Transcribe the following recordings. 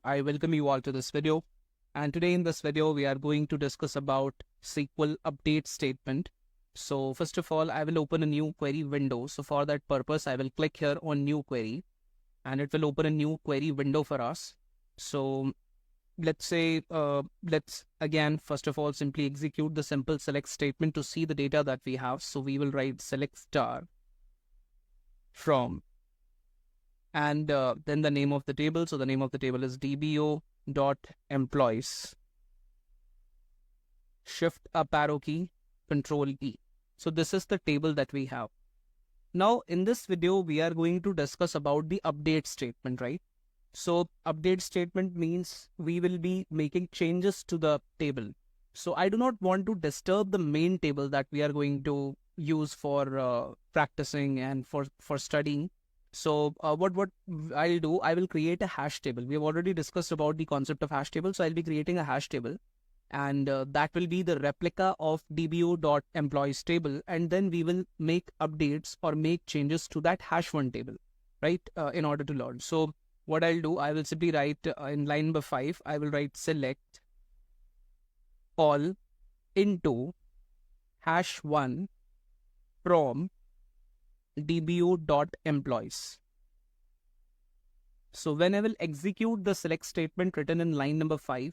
I welcome you all to this video. And today in this video, we are going to discuss about SQL update statement. So first of all, I will open a new query window. So for that purpose, I will click here on new query and it will open a new query window for us. So let's say, let's again, first of all, simply execute the simple select statement to see the data that we have. So we will write select star from and then the name of the table. So the name of the table is dbo.employees. Shift up arrow key, control E. So this is the table that we have. Now in this video, we are going to discuss about the update statement, right? So update statement means we will be making changes to the table. So I do not want to disturb the main table that we are going to use for practicing and for studying. So what I'll do, I will create a hash table. We have already discussed about the concept of hash table. So I'll be creating a hash table and that will be the replica of dbo.employees table. And then we will make updates or make changes to that hash one table, right? In order to load. So what I'll do, I will simply write in line number 5, I will write select all into hash one from dbo.employees. So when I will execute the select statement written in line number 5,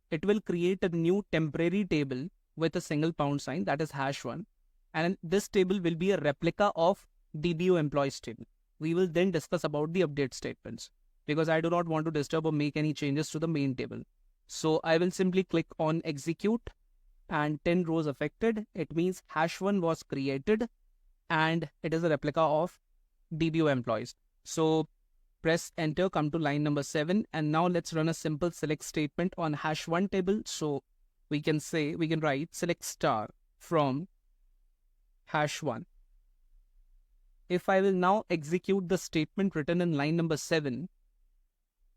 it will create a new temporary table with a single pound sign, that is hash one. And this table will be a replica of dbo employees table. We will then discuss about the update statements because I do not want to disturb or make any changes to the main table. So I will simply click on execute and 10 rows affected. It means hash one was created and it is a replica of dbo employees. So press enter, come to line number 7, and now let's run a simple select statement on hash one table. So we can write select star from hash one. If I will now execute the statement written in line number 7,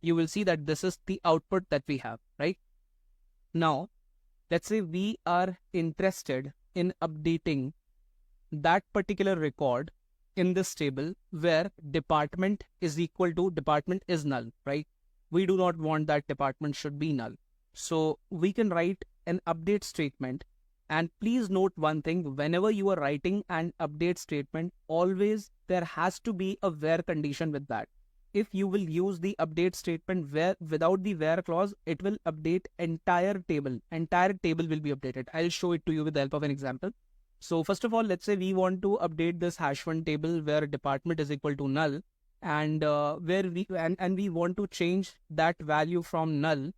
you will see that this is the output that we have, right? Now, let's say we are interested in updating that particular record in this table where department is equal to department is null, right? We do not want that department should be null. So we can write an update statement. And please note one thing, whenever you are writing an update statement, always there has to be a where condition with that. If you will use the update statement where without the where clause, it will update entire table. Entire table will be updated. I'll show it to you with the help of an example. So first of all, let's say we want to update this hash one table where department is equal to null and where we want to change that value from null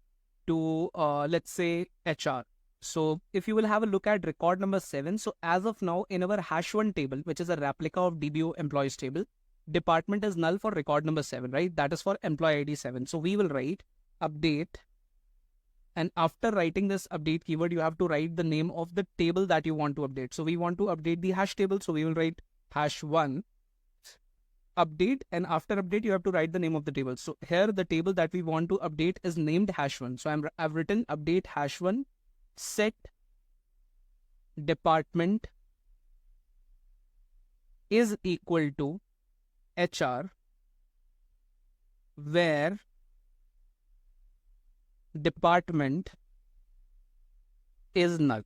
to let's say HR. So if you will have a look at record number 7, so as of now in our hash one table, which is a replica of DBO employees table, department is null for record number 7, right? That is for employee ID 7. So we will write update. And after writing this update keyword, you have to write the name of the table that you want to update. So we want to update the hash table. So we will write hash one update. And after update, you have to write the name of the table. So here the table that we want to update is named hash one. So I've written update hash one set department is equal to HR where department is null,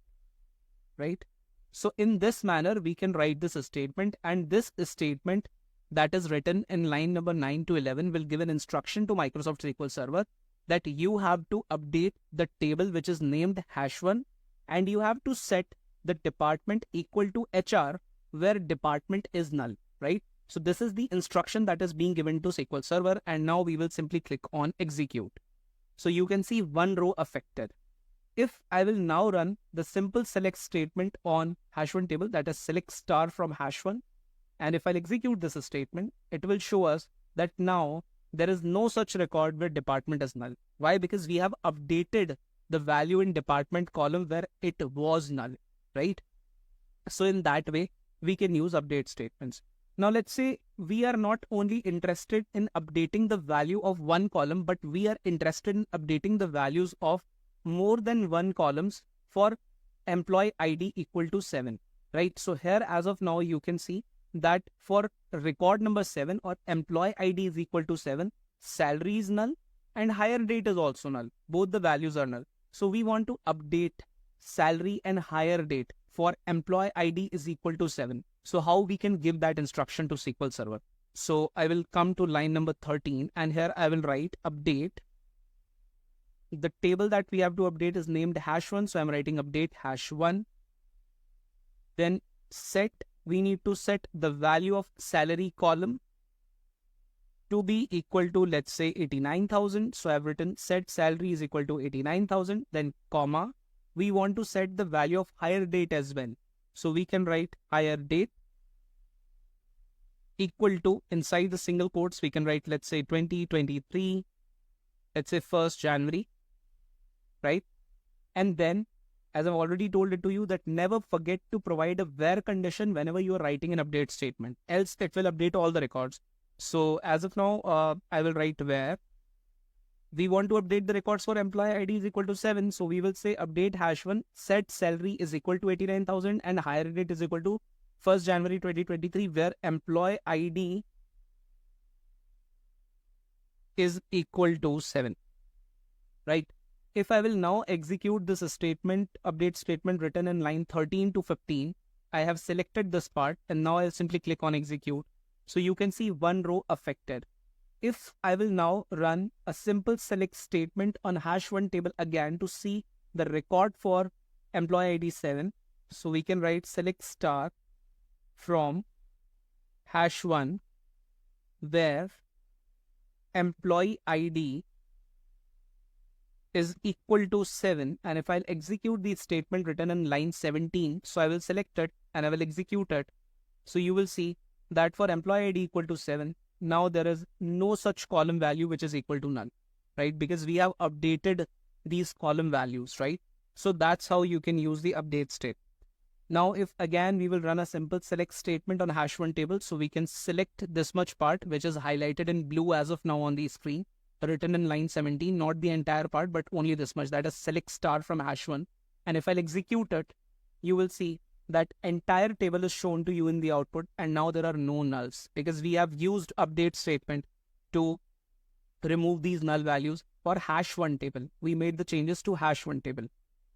right? So in this manner, we can write this statement, and this statement that is written in line number 9 to 11 will give an instruction to Microsoft SQL Server that you have to update the table which is named hash one, and you have to set the department equal to HR where department is null, right? So this is the instruction that is being given to SQL Server, and now we will simply click on execute. So you can see one row affected. If I will now run the simple select statement on hash one table, that is select star from hash one, and if I'll execute this statement, it will show us that now there is no such record where department is null. Why? Because we have updated the value in department column where it was null, right? So in that way, we can use update statements. Now let's say we are not only interested in updating the value of one column, but we are interested in updating the values of more than one columns for employee ID equal to 7, right? So here as of now, you can see that for record number 7 or employee ID is equal to 7, salary is null and hire date is also null. Both the values are null. So we want to update salary and hire date for employee ID is equal to 7. So how we can give that instruction to SQL Server? So I will come to line number 13 and here I will write update. The table that we have to update is named hash1. So I'm writing update hash1. Then set, we need to set the value of salary column to be equal to, let's say, 89,000. So I've written set salary is equal to 89,000. Then comma, we want to set the value of hire date as well. So we can write hire date equal to, inside the single quotes, we can write, let's say 2023, let's say 1st January, right? And then, as I've already told it to you, that never forget to provide a where condition whenever you are writing an update statement, else it will update all the records. So as of now, I will write where. We want to update the records for employee ID is equal to 7. So we will say update hash1, set salary is equal to 89,000 and hire date is equal to 1st January 2023, where employee ID is equal to 7, right? If I will now execute this statement, update statement written in line 13 to 15, I have selected this part and now I'll simply click on execute. So you can see one row affected. If I will now run a simple select statement on hash1 table again to see the record for employee ID 7, so we can write select star from hash1 where employee ID is equal to 7, and if I'll execute the statement written in line 17, so I will select it and I will execute it. So you will see that for employee ID equal to 7, now there is no such column value which is equal to none, right? Because we have updated these column values, right? So that's how you can use the update state. Now, if again we will run a simple select statement on hash1 table, so we can select this much part which is highlighted in blue as of now on the screen, written in line 17, not the entire part, but only this much, that is select star from hash1. And if I'll execute it, you will see that entire table is shown to you in the output, and now there are no nulls because we have used update statement to remove these null values for hash1 table. We made the changes to hash1 table.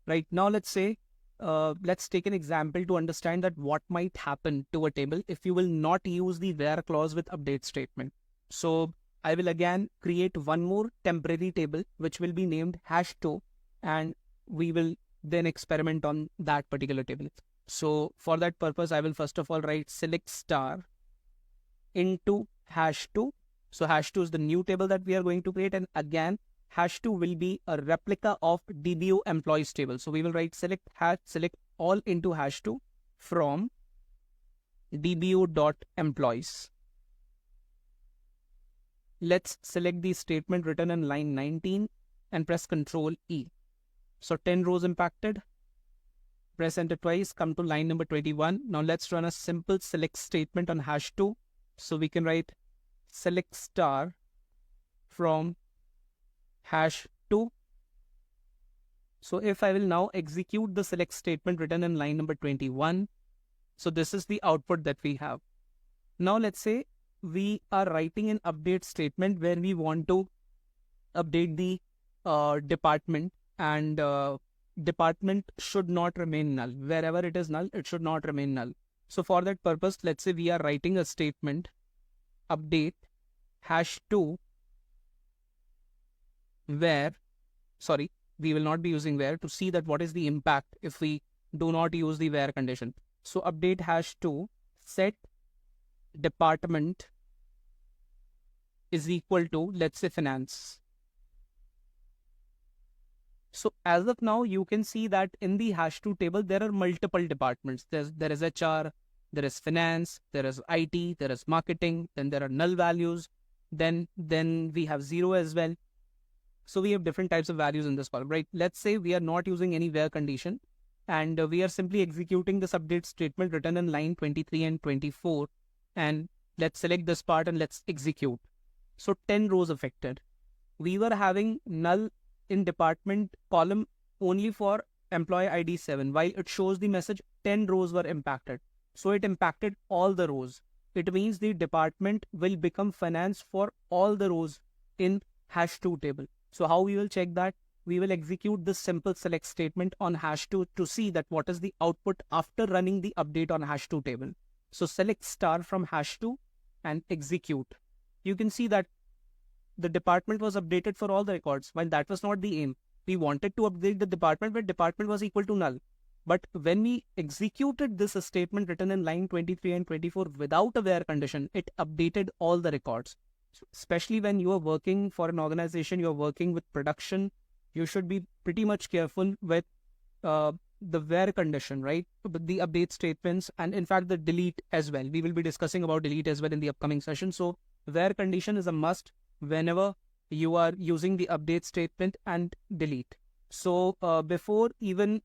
Right now, let's say, let's take an example to understand that what might happen to a table if you will not use the where clause with update statement. So I will again create one more temporary table which will be named hash2, and we will then experiment on that particular table. So for that purpose, I will first of all write select star into hash2. So hash2 is the new table that we are going to create, and again hash2 will be a replica of DBO employees table. So we will write select all into hash2 from DBO.employees. Let's select the statement written in line 19 and press Ctrl E. So 10 rows impacted. Press enter twice, come to line number 21. Now let's run a simple select statement on hash2. So we can write select star from hash2. So if I will now execute the select statement written in line number 21, so this is the output that we have. Now let's say we are writing an update statement where we want to update the department, and department should not remain null. Wherever it is null, it should not remain null. So for that purpose, let's say we are writing a statement update hash2 where, sorry, we will not be using where to see that what is the impact if we do not use the where condition. So update hash2 set department is equal to, let's say, finance. So as of now, you can see that in the hash2 table, there are multiple departments. There is HR, there is finance, there is IT, there is marketing, then there are null values, then we have 0 as well. So we have different types of values in this column, right? Let's say we are not using any where condition, and we are simply executing this update statement written in line 23 and 24. And let's select this part and let's execute. So 10 rows affected. We were having null in department column only for employee ID 7, while it shows the message 10 rows were impacted. So it impacted all the rows. It means the department will become finance for all the rows in hash2 table. So how we will check that? We will execute this simple select statement on hash2 to see that what is the output after running the update on hash2 table. So select star from hash2 and execute. You can see that the department was updated for all the records, while that was not the aim. We wanted to update the department, but department was equal to null. But when we executed this statement written in line 23 and 24 without a where condition, it updated all the records. So especially when you are working for an organization, you are working with production, you should be pretty much careful with the where condition, right? The update statements, and in fact the delete as well. We will be discussing about delete as well in the upcoming session. So where condition is a must whenever you are using the update statement and delete. So before even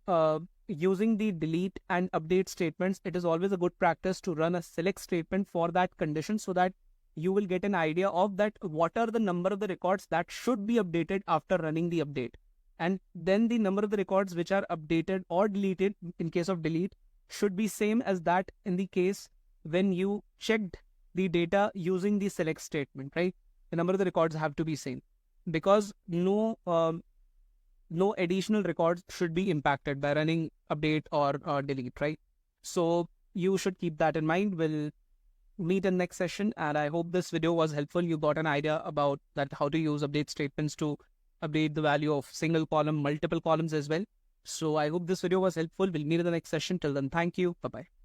using the delete and update statements, it is always a good practice to run a select statement for that condition, so that you will get an idea of that what are the number of the records that should be updated after running the update. And then the number of the records which are updated or deleted in case of delete should be same as that in the case when you checked the data using the select statement, right? The number of the records have to be same, because no additional records should be impacted by running update or delete, right? So you should keep that in mind. We'll meet in next session, and I hope this video was helpful. You got an idea about that how to use update statements to update the value of single column, multiple columns as well. So I hope this video was helpful. We'll meet in the next session. Till then, thank you. Bye-bye.